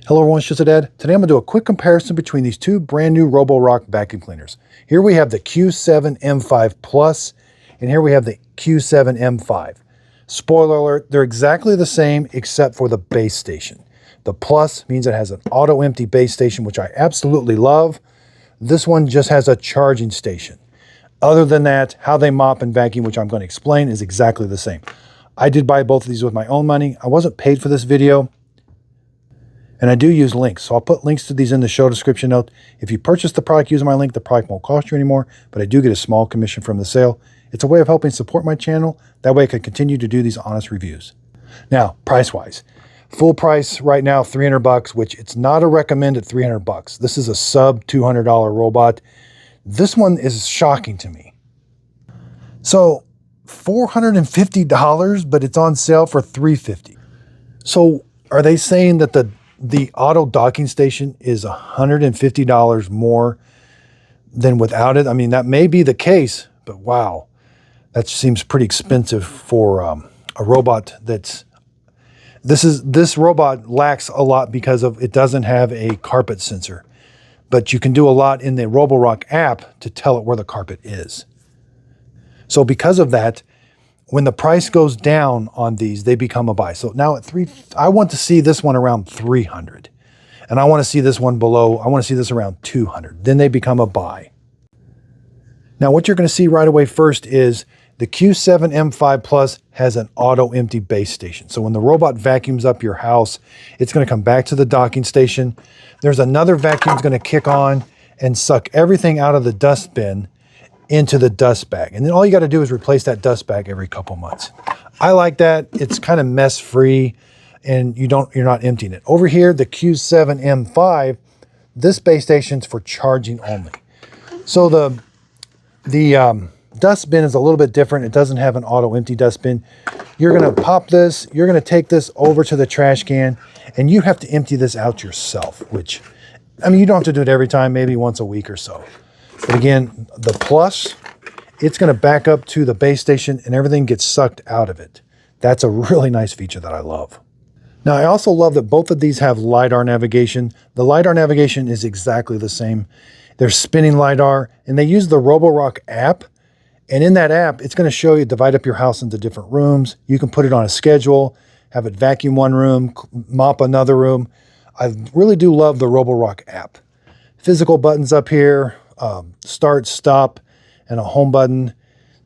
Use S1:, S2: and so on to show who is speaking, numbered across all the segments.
S1: Hello everyone, it's just a Dad. Today I'm going to do a quick comparison between these two brand new Roborock vacuum cleaners. Here we have the Q7 M5 Plus, and here we have the Q7 M5. Spoiler alert, they're exactly the same except for the base station. The Plus means it has an auto-empty base station, which I absolutely love. This one just has a charging station. Other than that, how they mop and vacuum, which I'm going to explain, is exactly the same. I did buy both of these with my own money. I wasn't paid for this video. And I do use links, so I'll put links to these in the show description note. If you purchase the product using my link, the product won't cost you anymore, but I do get a small commission from the sale. It's a way of helping support my channel. That way I can continue to do these honest reviews. Now, price-wise, full price right now, $300, which it's not a recommended $300. This is a sub $200 robot. This one is shocking to me. So $450, but it's on sale for $350. So are they saying that the auto docking station is $150 more than without it? I mean, that may be the case, but wow, that seems pretty expensive for a robot that's, this robot lacks a lot because of it doesn't have a carpet sensor, but you can do a lot in the Roborock app to tell it where the carpet is. So because of that, when the price goes down on these, they become a buy. So now at I want to see this one around 300, and I want to see this one below. I want to see this around 200. Then they become a buy. Now what you're going to see right away first is the Q7 M5 Plus has an auto empty base station. So when the robot vacuums up your house, it's going to come back to the docking station. There's another vacuum that's going to kick on and suck everything out of the dust bin into the dust bag. And then all you got to do is replace that dust bag every couple months. I like that. It's kind of mess free and you're not emptying it. Over here, the Q7 M5, this base station's for charging only. So the dust bin is a little bit different. It doesn't have an auto empty dust bin. You're going to pop this, you're going to take this over to the trash can, and you have to empty this out yourself, which, I mean, you don't have to do it every time, maybe once a week or so. But again, the Plus, it's going to back up to the base station and everything gets sucked out of it. That's a really nice feature that I love. Now, I also love that both of these have LiDAR navigation. The LiDAR navigation is exactly the same. They're spinning LiDAR, and they use the Roborock app. And in that app, it's going to show you, divide up your house into different rooms. You can put it on a schedule, have it vacuum one room, mop another room. I really do love the Roborock app. Physical buttons up here. Start, stop, and a home button.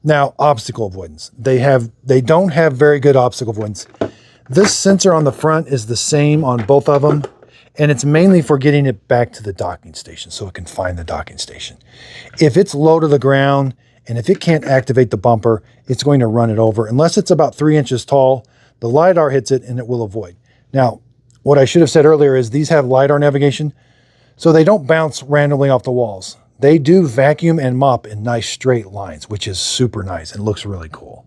S1: Now, obstacle avoidance. They don't have very good obstacle avoidance. This sensor on the front is the same on both of them, and it's mainly for getting it back to the docking station so it can find the docking station. If it's low to the ground and if it can't activate the bumper, it's going to run it over. Unless it's about 3 inches tall, the LiDAR hits it and it will avoid. Now, what I should have said earlier is these have LiDAR navigation, so they don't bounce randomly off the walls. They do vacuum and mop in nice straight lines, which is super nice and looks really cool.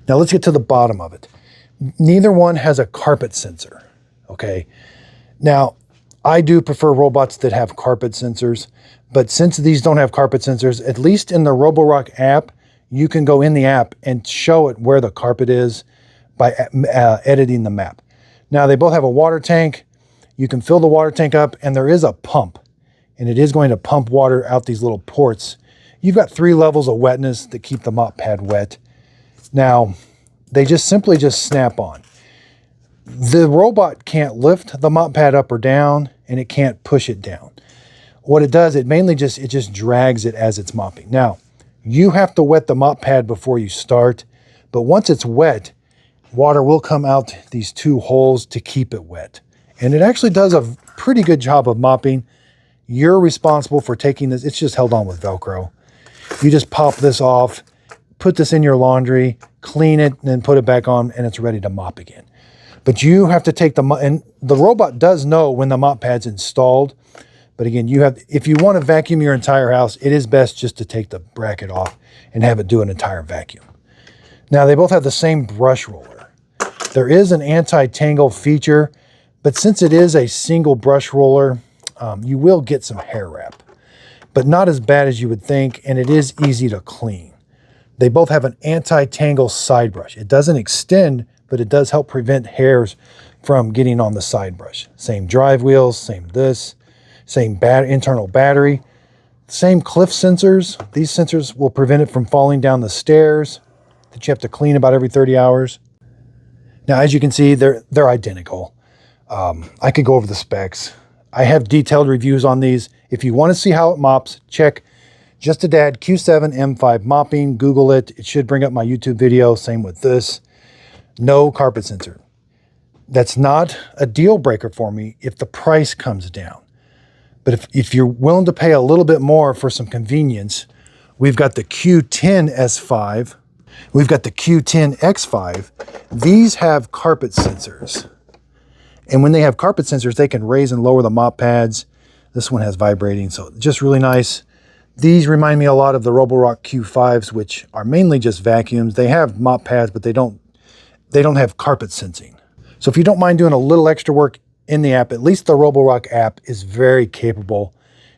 S1: Now let's get to the bottom of it. Neither one has a carpet sensor, okay? Now, I do prefer robots that have carpet sensors, but since these don't have carpet sensors, at least in the Roborock app, you can go in the app and show it where the carpet is by editing the map. Now, they both have a water tank. You can fill the water tank up, and there is a pump. And it is going to pump water out these little ports. You've got 3 levels of wetness that keep the mop pad wet. Now, they simply snap on. The robot can't lift the mop pad up or down, and it can't push it down. What it does, it mainly just drags it as it's mopping. Now, you have to wet the mop pad before you start, but once it's wet, water will come out these 2 holes to keep it wet. And it actually does a pretty good job of mopping. You're responsible for taking this. It's just held on with Velcro. You just pop this off, put this in your laundry, clean it, and then put it back on, and it's ready to mop again. But you have to take and the robot does know when the mop pad's installed. But again, if you want to vacuum your entire house, it is best just to take the bracket off and have it do an entire vacuum. Now, they both have the same brush roller. There is an anti-tangle feature, but since it is a single brush roller, you will get some hair wrap, but not as bad as you would think, and it is easy to clean. They both have an anti-tangle side brush. It doesn't extend, but it does help prevent hairs from getting on the side brush. Same drive wheels, same this, same internal battery, same cliff sensors. These sensors will prevent it from falling down the stairs that you have to clean about every 30 hours. Now, as you can see, they're identical. I could go over the specs. I have detailed reviews on these. If you want to see how it mops, check Just a Dad Q7 M5 mopping. Google it. It should bring up my YouTube video. Same with this. No carpet sensor. That's not a deal breaker for me if the price comes down. But if you're willing to pay a little bit more for some convenience, we've got the Q10 S5. We've got the Q10 X5. These have carpet sensors. And when they have carpet sensors, they can raise and lower the mop pads. This one has vibrating, so just really nice. These remind me a lot of the Roborock Q5s, which are mainly just vacuums. They have mop pads, but they don't have carpet sensing. So if you don't mind doing a little extra work in the app, at least the Roborock app is very capable.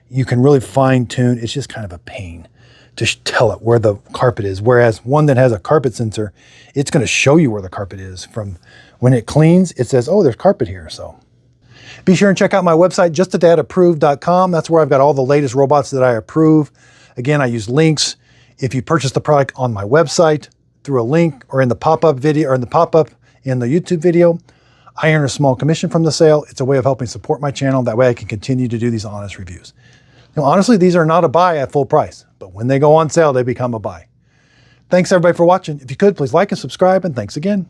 S1: You can really fine tune. It's just kind of a pain to tell it where the carpet is. Whereas one that has a carpet sensor, it's going to show you where the carpet is. From when it cleans, it says, oh, there's carpet here. So be sure and check out my website, justadadapproved.com. That's where I've got all the latest robots that I approve. Again, I use links. If you purchase the product on my website through a link or in the pop-up video or in the pop-up in the YouTube video, I earn a small commission from the sale. It's a way of helping support my channel. That way I can continue to do these honest reviews. Now, honestly, these are not a buy at full price, but when they go on sale, they become a buy. Thanks everybody for watching. If you could, please like and subscribe, and thanks again.